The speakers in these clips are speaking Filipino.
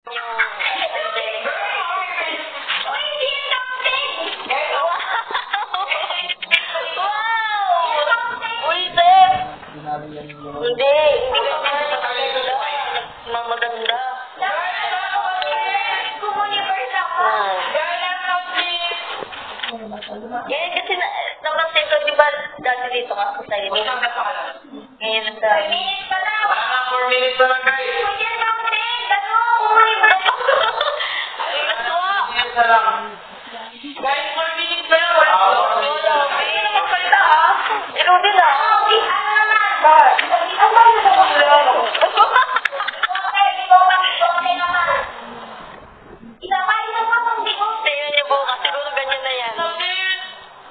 Yung sandali. Wow! Ulitin! Hindi maganda. Yan kasi napansin ko, di ba dati dito nga ako sa inyo? Ngayon sa... 4 minutes pa lang! 4 minutes pa lang, guys! Guys, 4 minutes pa lang! Wala na magsalita, ha? Ikaw din, ha? Tingnan niyo po, kasi siguro ganyan na yan.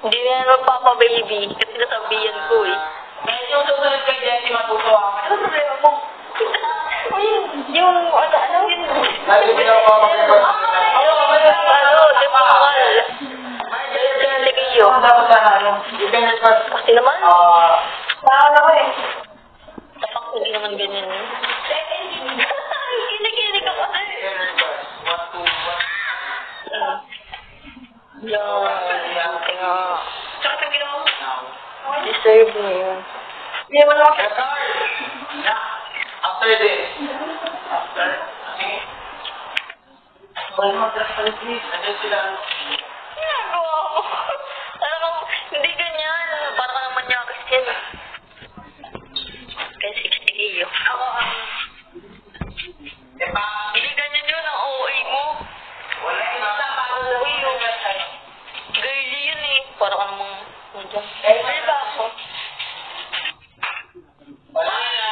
Hindi na yan magpapa-baby. Kasi nasabihan ko, eh. Dahil yung susunod kay Jessie, matutuwa ka. Ano problema mo? Yung, ano yun? Dahil hindi ako mapapagod. Di ba mahal? Dahil pinalik iyo. Dapat na, you can request. Kasi naman? Saan ako eh? Tapak ko, hindi naman ganyan, eh. Kinig-kinig ako kasi. You can request. What to, what? Yan. Tinga. Tsaka sa ginawa mo? Deserve mo yun. Hindi naman ako. Yes, sir! Yeah. After this. After? Sige. Wala mo, dress pala please. Nandiyan sila. Ginagawa ko. Alam mo, hindi ganyan. Para ka naman niya kasi yan. Kaya 60K yun. Ako, Diba? hindi ganyan yun ang OA mo. Wala na. OA yun. Girly yun eh. Para ka namang nandiyan. Girly ba ako? Wala na.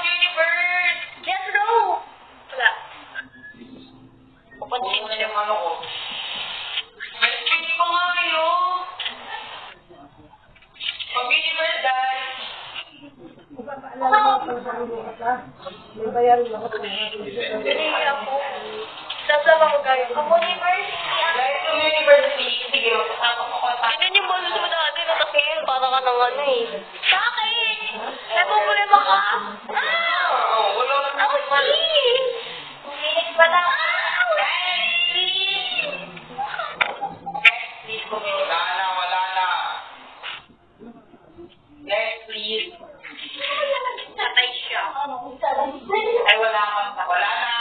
Universe! Yes, no! Wala. Papansin siya. Yung ano ko. Mas hindi ko nga yun. Pag-universe, guys. Hindi ako. Sasama ko kayo. Universe, Guys, yung university, sige, kasama ko ko. Ganyan yung bolos mo dati. Tapos ngayon, para ka nang ano eh. bakit? May problema ka? Wala na. Ako si! Minutes pa lang. Wala na, wala na. Next, please. Natay siya. Ay, wala ka. Wala na.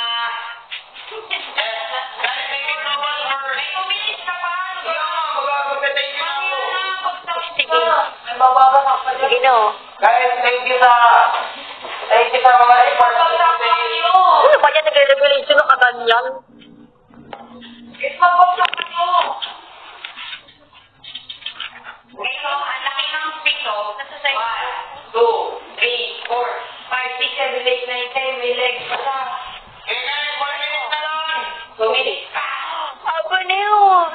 Guys, may picture more. May 2 minutes na pa. Mag-thank you na ako. Sige. May mababasak pa Sige no. Guys, thank you sa mga effort. Ano ba yan? Nagre-revelation na kaganyan? Guys, mag-book kayo. Ngayon, ang laki ng pito. Nasa side. 1, 2, 3, 4, 5, 6, 7, 8, 9, 10. May legs pa lang. Okay na, 4 minutes na lang. 2 minutes. Aba news!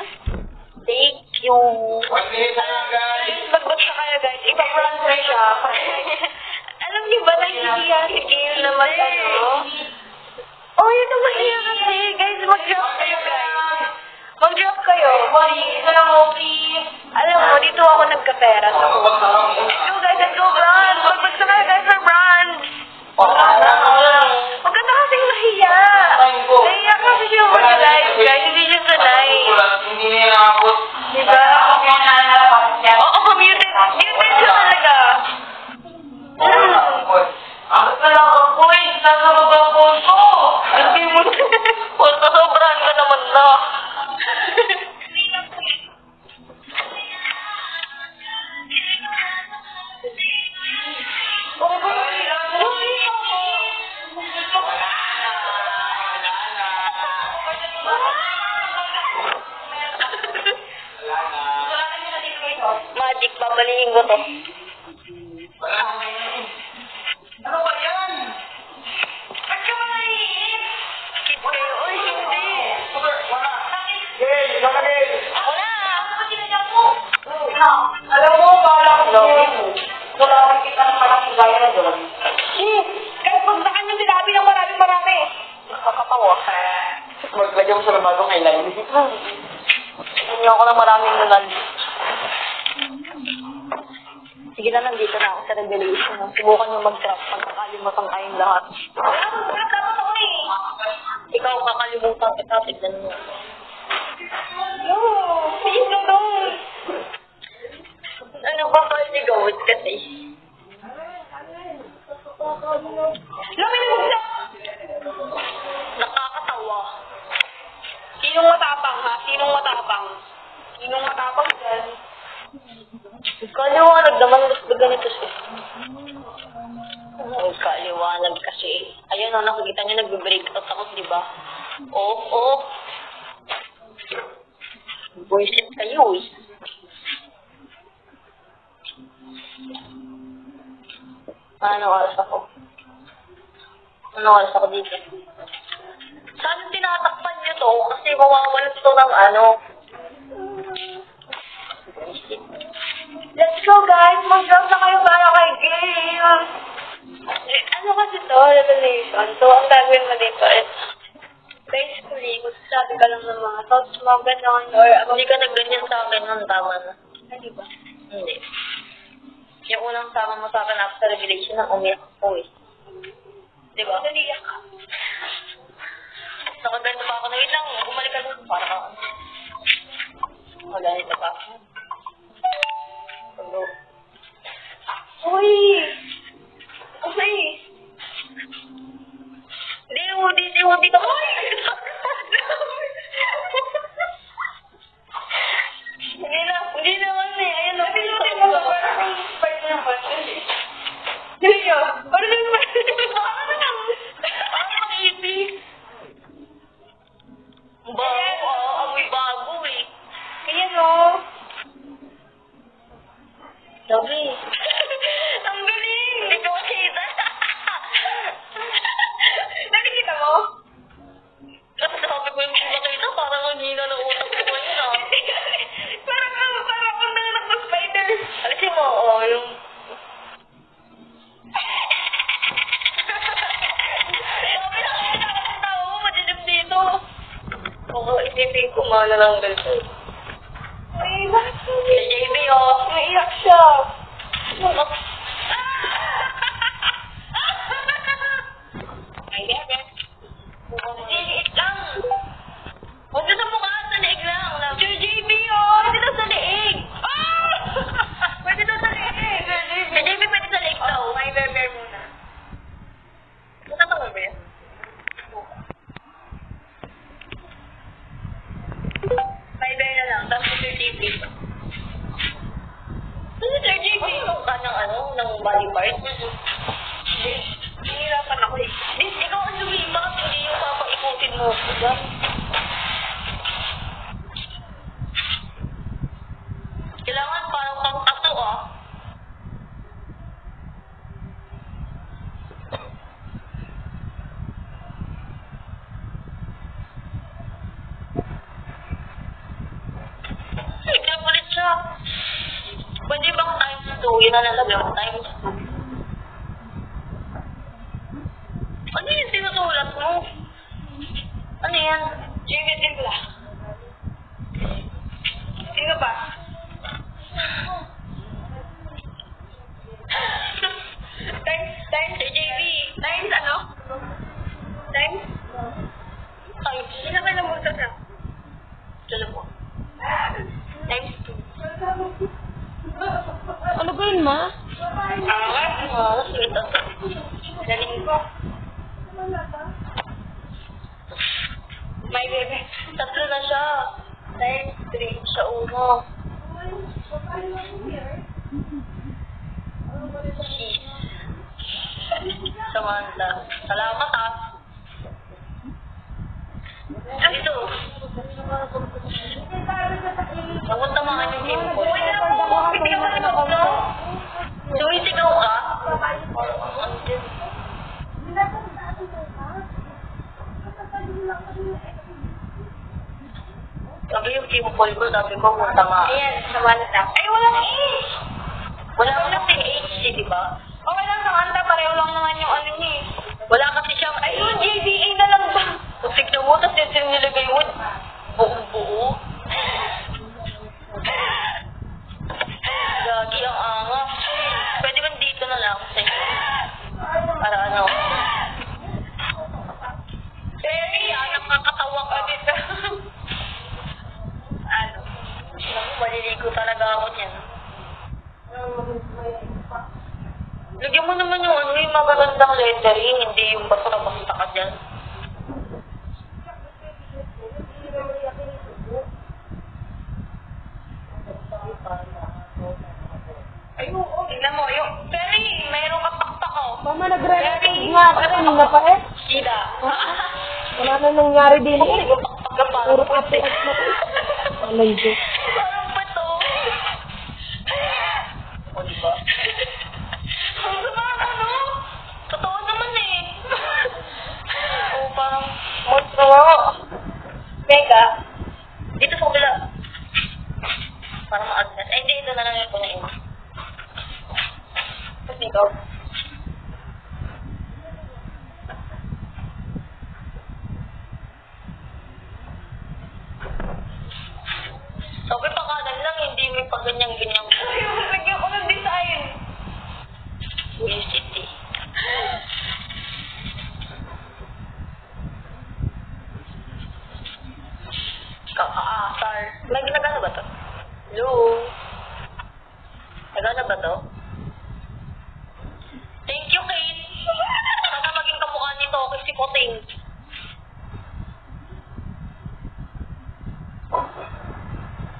Thank you. 1 minute na lang, guys. Magbasa kayo guys. Ipa-brand na siya. Alam niyo ba nahihiya si Gail naman ano? Oh, yun naman hiya kasi. Guys, mag-drop kayo guys. Mag-drop kayo. Alam mo, dito ako nagkapera sa kuha. Let's go guys, let's go brand. Magbagsa kayo guys for brand. Maganda kasing mahiya. Nahiya kasi siya mag-live guys. Hindi siya sanay. Hindi niya nakabot. Diba? Oo, muted. Muted siya talaga. Ako na lang ako eh. Sana magpaposo. Hindi mo. Punta sobrahan ka naman na. Magic, babalihin ko to. Ano ba yan? Ba't ka ba naiinip? Keep kayo. Oy, hindi. Wala. Gail, Gail. Wala. Ano ba ginagawa mo? Alam mo, para akong mo. Wala akong kita ng malaking gaya na doon. Kahit pagdakan yung sinabi ng marami. Nakakatawa. Maglagyan mo sa lumagong eyeliner. Hindi ako ng maraming nunal. Sige na, nandito na ako sa revelation. Subukan nyo mag-trap pagkakalimutan kayong lahat. Wala, dapat ako eh. Ikaw, kakalimutan kita. Tignan mo. No, please don't. Ano ba ba sigawit kasi? Lami na bugsa. Nakakatawa. Sinong matapang, ha? Sinong matapang? Sinong matapang dyan? Kaliwanag naman, gusto ganito siya. Ay, kaliwanag kasi. Ayun o, nakikita niyo, nagbe-break out ako, di ba? Oo. Bullshit kayo eh. Anong oras ako? Anong oras ako dito? Saan tinatakpan niyo to? Kasi mawawalan to ng ano. Let's go, guys. Mag-drop na kayo para kay game. Ano kasi to? Revelation. So, ang gagawin mo dito is basically, magsasabi ka lang ng mga thoughts mo, gano'n, or Hindi ka nagganyan sa akin nun, tama na. Ano ba? Hindi. Yung unang sama mo sa akin after revelation, nang umiyak ko eh. Di ba? Naliyak ka. Nakaganda pa ako. Wait lang, bumalik ka dun. Para ka. Maganito pa. Hello. Uy! Okay. Di ka. Hindi naman eh. Ayun, Pinutin mo ba? Parang part na naman. Dili nyo. Parang naman. Parang easy. Bago, amoy bago eh. Ayan o. Sabi. Ang galing! Hindi ko makita. Nakikita mo? Kasi sabi ko yung makita, parang ang hina ng utak ko ngayon ah. Parang ang nanganak ng spider. Alisin mo, yung... Sabi na kasi nakakatawa mo, madilim dito. Oo, isipin ko mana lang ganito. Ay, bakit Si JB, oh. naiyak siya? Ay, bebe. Liliit lang. Huwag na sa mukha, sa leeg lang. Sir JB, oh! Pwede daw sa leeg. Ah! Pwede daw sa leeg. Si JB pwede sa leeg daw. May bebe muna. Matatawag ba yan? May bebe na lang. Tapos si Sir JB. Sir JB? Ano ka ng body part? Nahihirapan ako eh. Ikaw ang lumipat, hindi yung papaikutin mo. Diba? Kailangan parang pang tato ah. Ikaw ulit siya. Pwede bang times 2? Yun na nalagyan mo, times 2. Ano yung sinusulat mo? Ano yan? JB, timpla. Sino ba? Times, Si JB. times ano? Times? Ay, Sino ka lang sa sa? dala mo. Times 2. Ano ba yun, ma? Sweet ang Galing ko. May bebe. tatlo na siya. Times 3 siya uno. Cheese. Samantha. Salamat ah. Ito. Bakit tamahan yung game ko? Hindi ako nagpapagno. Sumisigaw ka? Sabi yung team call ko, sabi ko, punta nga. Ayan, Samantha. Ay, walang E! Wala ka kasi HC, di ba? Okay lang, Samantha. Pareho lang naman yung ano niya eh. Wala kasi siyang, ay, Ayun, JBA na lang ba? kung tignan mo, tapos yung nilagay mo, buong-buo. Gagi, ang angas. Pwede ba dito na lang sa'yo? Para ano? Very dito. Ano? Maliligo talaga ako niyan. Lagyan mo naman yung ano, yung magagandang lettering, hindi yung basta-basta ka dyan. Ayun, tingnan mo, yung... Ferry, mayroong kataktak ko. Mama, nagre-record nga ako kanina pa eh. Sila. Wala na nangyari din eh. Puro Parang update na ko. Alay ko. Parang pa to. O, diba? Ang sama ano? Totoo naman eh. O, parang... Monstro nga. Mega. Dito sa kabila. Parang ma-Agnes. Ay, hindi. Ito na lang yung punain. Tapos ikaw. Sabi pa kanan lang, hindi may pag-ganyang-ganyang. Ayun, lagyan ko ng design. City. Kakaasar. May ginagana ba to? Hello? Nagana ba to? Thank you, Kate. Sana maging kamukha nito kasi Koting.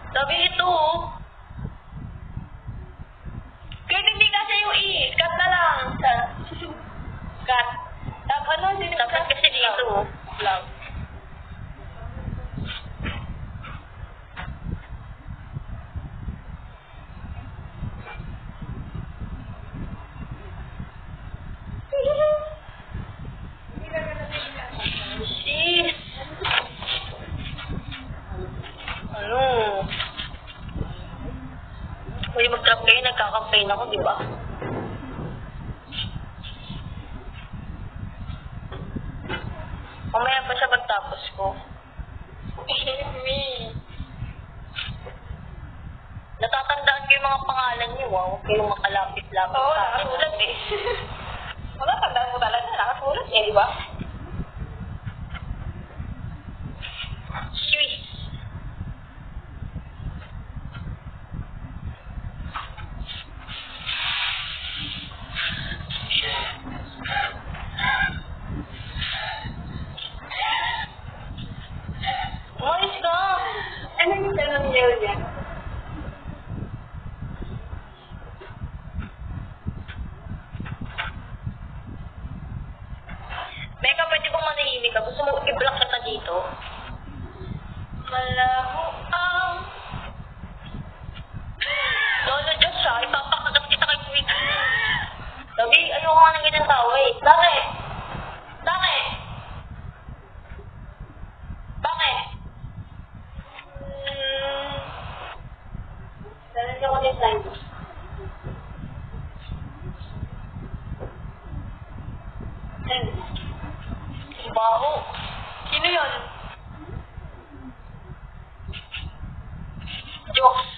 Sabi ito, Kaya hindi kasi yung cut na lang. Cut. Tapos ano, dapat kasi dito, love. Sis. Ano? Pwede mag-trap kayo, nagkakampaign ako, di ba? Mamaya pa siya pagtapos ko. Me. Natatandaan ko yung mga pangalan niyo, wow. Huwag kayong makalapit-lapit Oo, sa akin. nakasulat eh. Wala, tandaan mo talaga. Nakasulat eh, di ba? Swiss. Umayos ka. Ano yung tanong niya niya? Mega, pwede bang manahimik ka? Gusto mo i-block kita dito? Malaho ang... Lolo Diyos siya, ipapakagat kita kay Quick. Sabi, ayoko nga ng ganyan tao eh. Bakit? Bakit? Bakit? Tanong niya ko design. Baho. Sino yun? Jokes.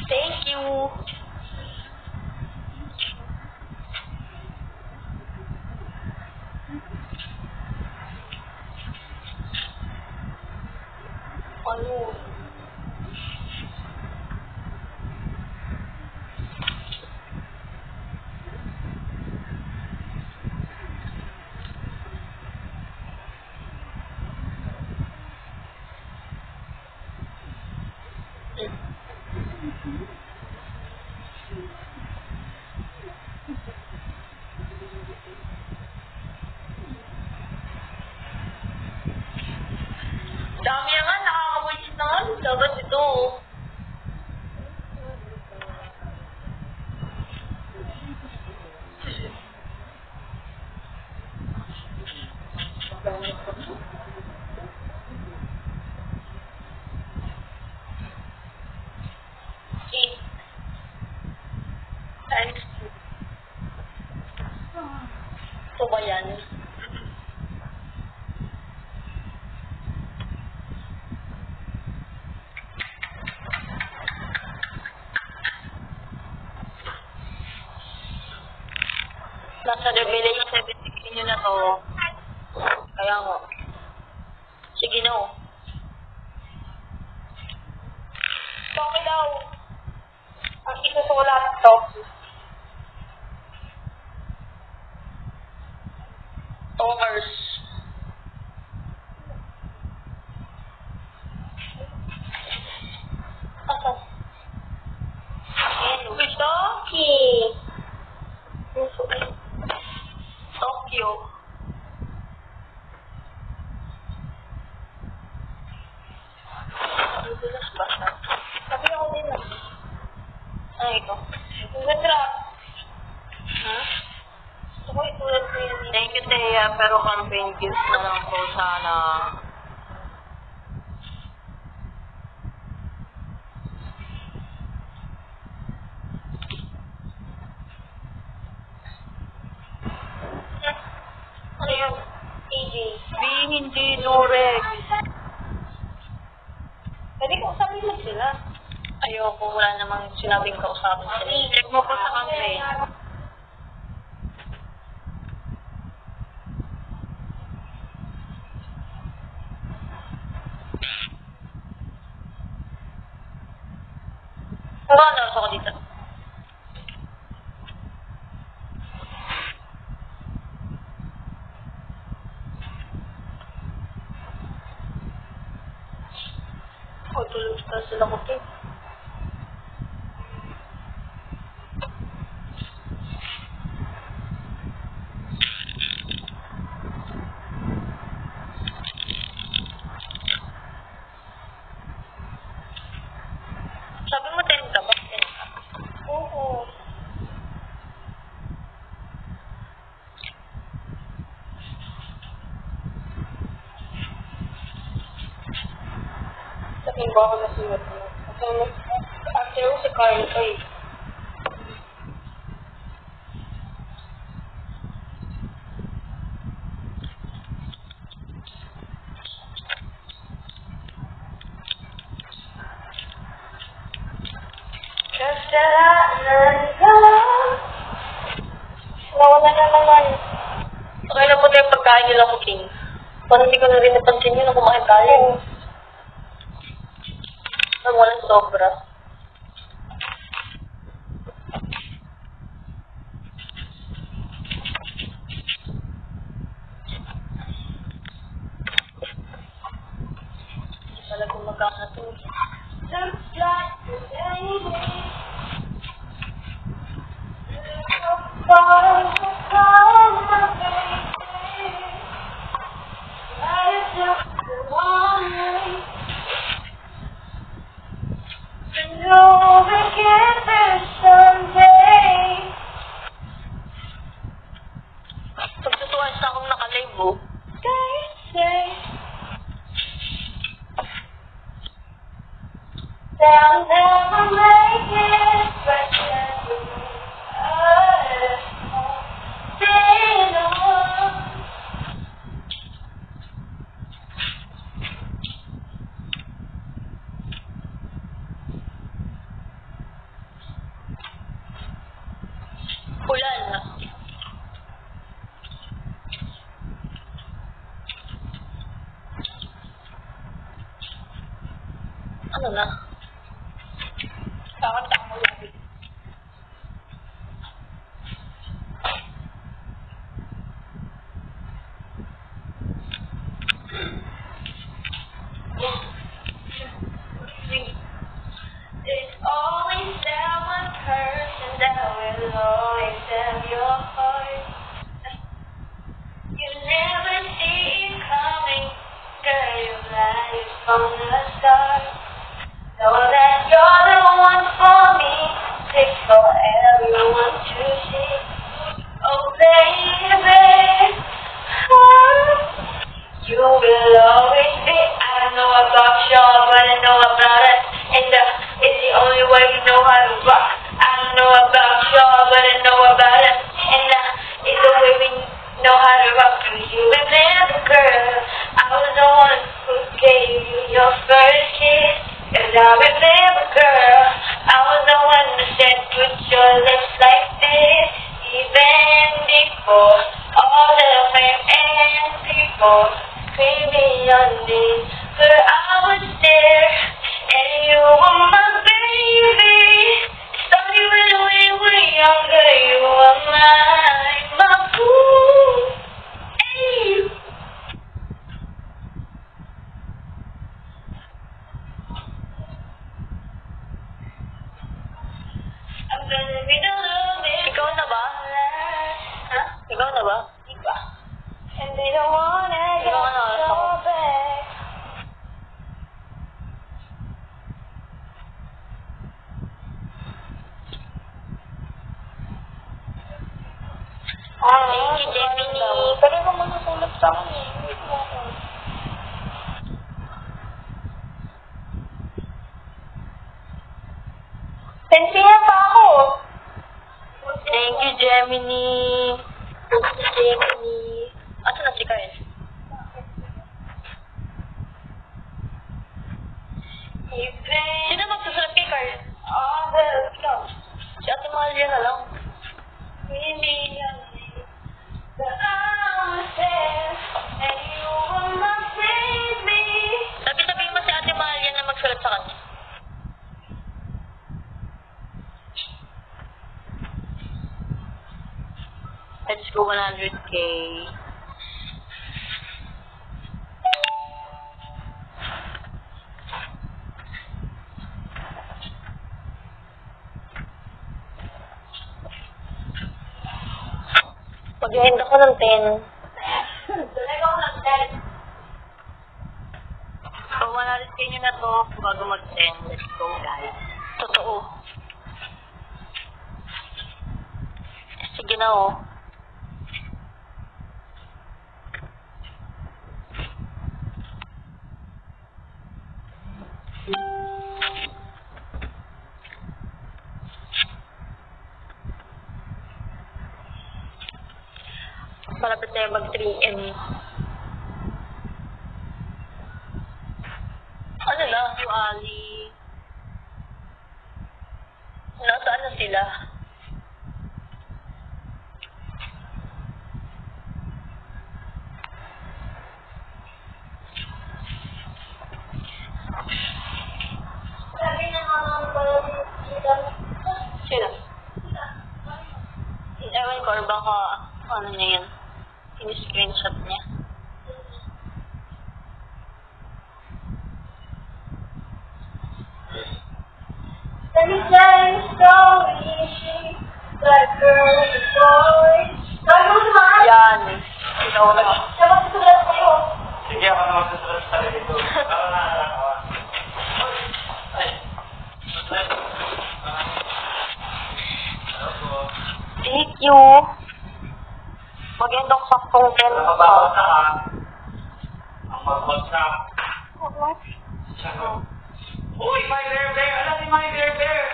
Thank you. Ano? Dami nga, nakakabulis na nga. Dapat ito. ba yan? Nasa Revelation 17 nyo na to. Kaya nga. Sige no. Okay daw. Ang isusulat to. Talkers. Asa? Ayan. Toki. Tokyo. Dudulas ba siya? Sabi ako din lang. Ano ito? Ang ganda. Ha? Gusto ko itulat ko yun. Thank you, Thea. Pero campaign gifts na lang po sana. Ano yun? AJ. B, hindi Durex. Pwede ko sabihin mo sila. Ayoko, wala namang sinabing kausapin sila. Check mo po sa campaign. Ano ako dito? O, tulog pa sila ko, Kim. Sabi mo 10 ka ba? 10 ka. Oo. Sabihin ko ako na sinuot mo. After mo si Carl ko eh. Just that I nawala na naman. Okay na po tayo pagkain nila ko, King. Parang hindi ko na rin napansin yun na kumakain tayo. Walang sobra. Hindi pala gumagana ito. Just like the baby. Far from my baby. I just want me. I know we get there someday. Pagtutuan sa akong nakalive, oh. They say they'll never make it, but staying on. Ulan na. Ano na? Kakanta mo lang. There's always that one person that will always have your heart. You never see it coming, girl, your life's gonna start. Know that you're the one for me, takes for everyone to see. Oh baby, you will always be. I don't know about y'all, but I know about us. And it's the only way we know how to rock. I don't know about y'all, but I know about us. And it's the way we know how Ikaw na ba? Ha? Ikaw na ba? Iba. And they don't wanna get Ikaw na, so ako. back. Thank you, Gemini. Pero kung masusulat sa akin eh. Wait mo ako. Pensiyan pa ako. Thank you, Gemini. Thank you, Gemini. Asa na si Kyle? Sino magsusulat kay Kyle? Ikaw. Si Ate Malia na lang. Hindi yan. The hours and you will not save me. Sabi-sabihin mo si Ate Malia na magsulat sa kanya. Let's go 100K. Mag-end ako ng 10. Talaga ako nag-tell. So, 100K nyo na to bago mag-10. Let's go, guys. Totoo. Sige na, oh. Malapit tayo mag-3M. Ano na? Yung Ali. Nasaan na sila? Sabi na nga naman pala sila. Sila? Ewan ko, baka ano niya yan? In-screenshot niya. Let me tell you a story. That girl with the boy. Sabi mo si Mahal? Yan. Ikaw na. Siya magsusulat sa'yo. Sige, ako na magsusulat sa sarili ko. Ako na. Ay. Thank you. Mag-end ako saktong 10 Ang pa. mababasa ka. Ang magbagsa. Uy, my there there. Alam ni my there there.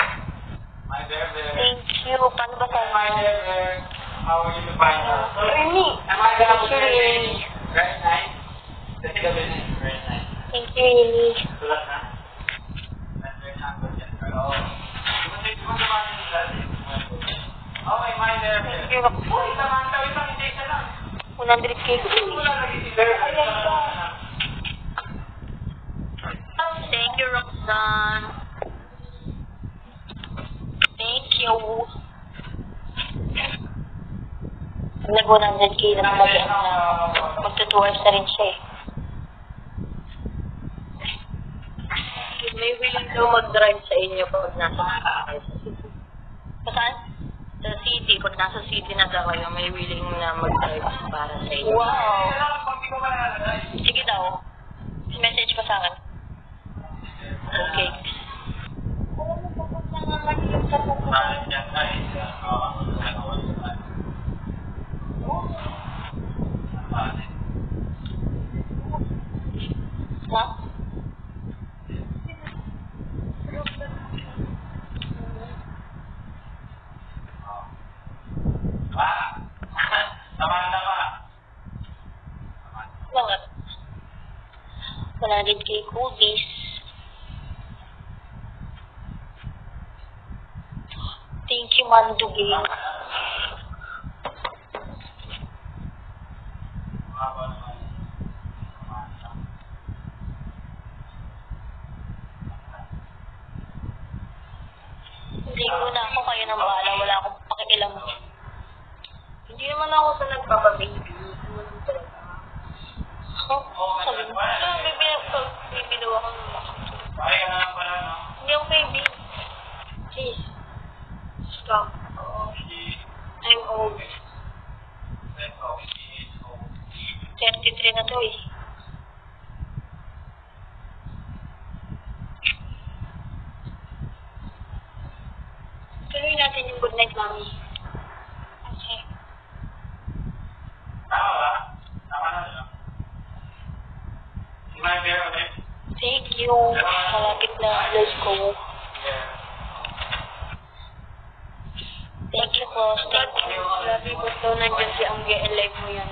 My there there. Thank you. Paano ba tayo? My there there. How are you to find out? Ernie. Am I gonna put Thank you, your Ernie. name? Very nice. Kasi gabi na yun. Very nice. Thank you, Ernie. Sulat na. Very nice. Oo. Di mo naman yung dati. Okay, my there there. Thank you. Uy, Samantha, isang hindi siya lang. 100K. Wala lagi si Bear. Thank you, Roxanne. Thank you. Pag nag-100K na mag-end na, magto-2 hours na rin siya eh. May willing daw mag-drive sa inyo pag nasa city. Saan? Sa city. Pag nasa city na daw kayo, may willing na mag-drive para sa inyo. Wow. Sige daw. Message ko sa akin. Okay. Alam mo ba kung nangangalit ka po? Ha? Samantha ka. Bakit? 100K cookies. Thank you, Mandugi. Hindi ko na ako kayo ng bahala. Wala akong pakialam. Hindi naman ako sa nagpapababy. Sabi mo, bibilaw ako ng Ay, ka na lang pala, no? Hindi ako baby. Please. Stop. I'm old. 33 na to eh. Tuloy natin yung good night, Mami. Okay. Thank you. Malapit na. Let's go. Thank you, Cos. Thank you. Love you, gusto. Nandiyan si Angge. Live mo yan.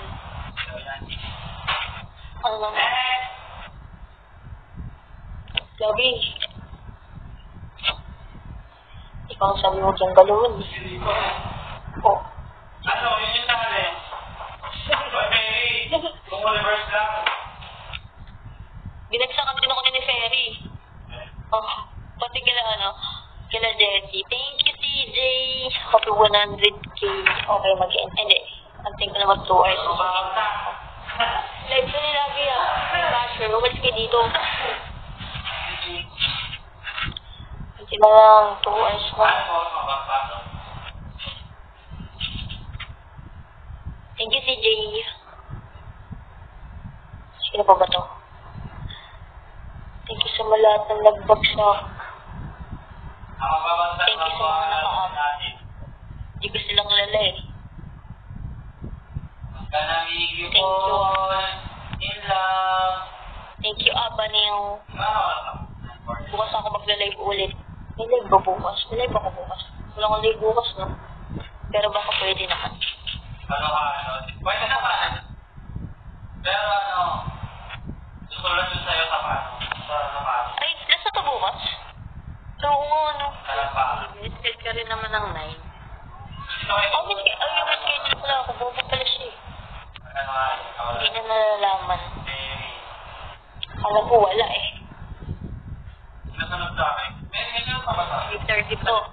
Ano naman? Love you. Ikaw ang sabi mo dyan galawin. Oh. Ano, yun yung tali. Baby, kung reverse lang. Binagsakan din ako ni Ferry. Oh, pati kila Jessie. Thank you, TJ. Happy 100k. Okay, mag-end. Hindi. Anting ko na mag 2 hours. Live ko nila lagi may basher. Umalis kayo dito. Anting na lang 2 hours mo. Thank you, TJ. Sino pa ba to? Thank you sa mga lahat ng nagbagsak. Thank you sa mga naka-up. Hindi ko silang lala eh. Thank you. Thank you, Abanew. Bukas ako magla-live ulit. May live ba bukas? May live ako bukas. Wala akong live bukas, no? Pero baka pwede naman. Pwede naman. Pero susulat yun sa'yo sa paano. Ay, last na to bukas? So, ano? Miss ka rin naman ng 9. Oh, may schedule pala ako. Bukas pala siya eh. Hindi na nalalaman. Alam ko wala eh. Nasunod sa akin. May ganyan pa ba sa akin? 8:30 po.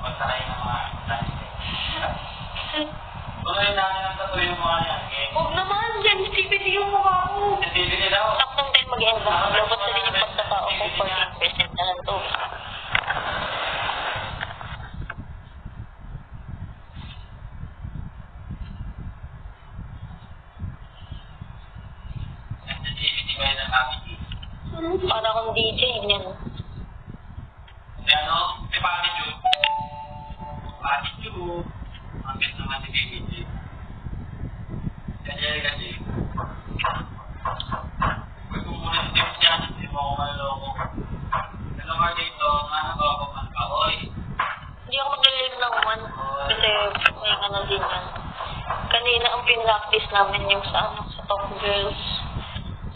Basta kayo ng mga tuloy namin ang tatuloy yung mga yan. Huwag naman, yan. CPD yung mukha ko. Hindi daw. Saktong 10 mag-end lang. Labot na rin yung pagkatao ko. 14% na lang to. Activity ba yun ang attitude? Para akong DJ, yan. Kasi may attitude. Attitude. Ang ganda naman si DJ. Kasi. Huwag mo muna yung tips yan. Hindi mo ako maloloko. Hello, Marlito. Ano ba ako man-kahoy? Hindi ako mag-live ng 1. Kasi may ano din yan. Kanina ang pinractice namin yung sa Top Girls.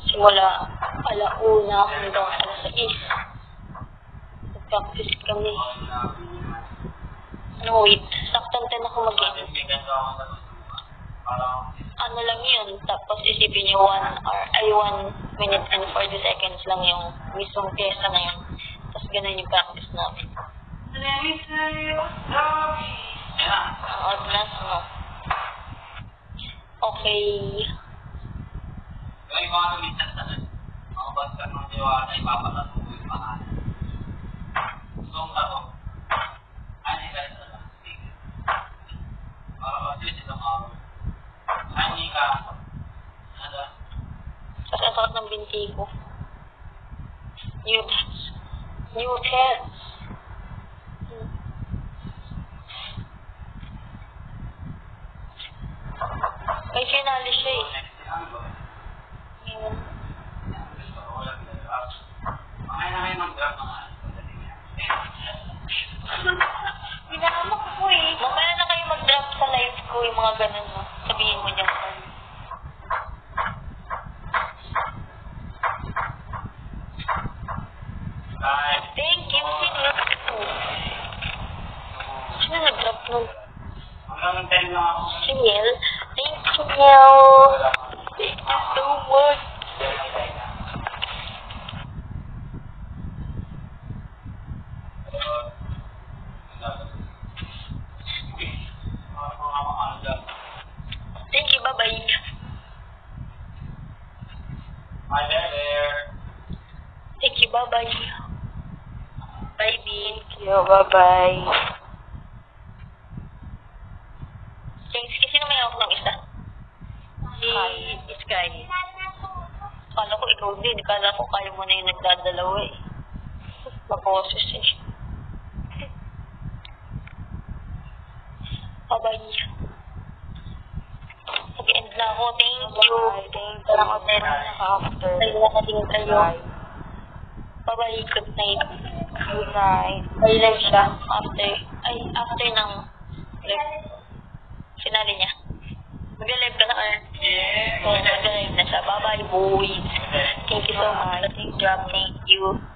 Simula 1:00 hanggang 6:00. Nag-practice kami. No, wait. Saktong 10 ako mag-end. Ano lang yun. Tapos isipin nyo 1 minute and 40 seconds lang yung mismong pyesa na yun. Tapos ganun yung practice namin. Odd na, ano. Okay. Yung mga tumitan sa mga basta ng diwata, ipapatatuloy yung mga so, ani ka sa lang. Kasi silang ani ka Kasi ang sakit ng binti ko. New test. May finale siya eh. Binahamak ko eh. Mamaya na kayo mag-drop sa live ko yung mga ganun mo. Sabihin mo dyan. Thank you. Sino nag-drop nun? Hanggang 10 na ako. Si Neil. Thank you, Neil. Bye-bye. James, sino may hawak ng isa? Si Sky. Kala ko ikaw din. Kala ko kayo mo na yung nagdadalawa eh. Maposes eh. Bye-bye. Mag-end na ako. Thank you. Salamat din. After. Tayo na din kayo. Bye-bye. Good night. Good night. Ay, live siya. After ng live. Finale niya. Mag-live ka na or? Yeah. Oo, mag-live na siya. Bye-bye, boys. Thank you so much. Thank you.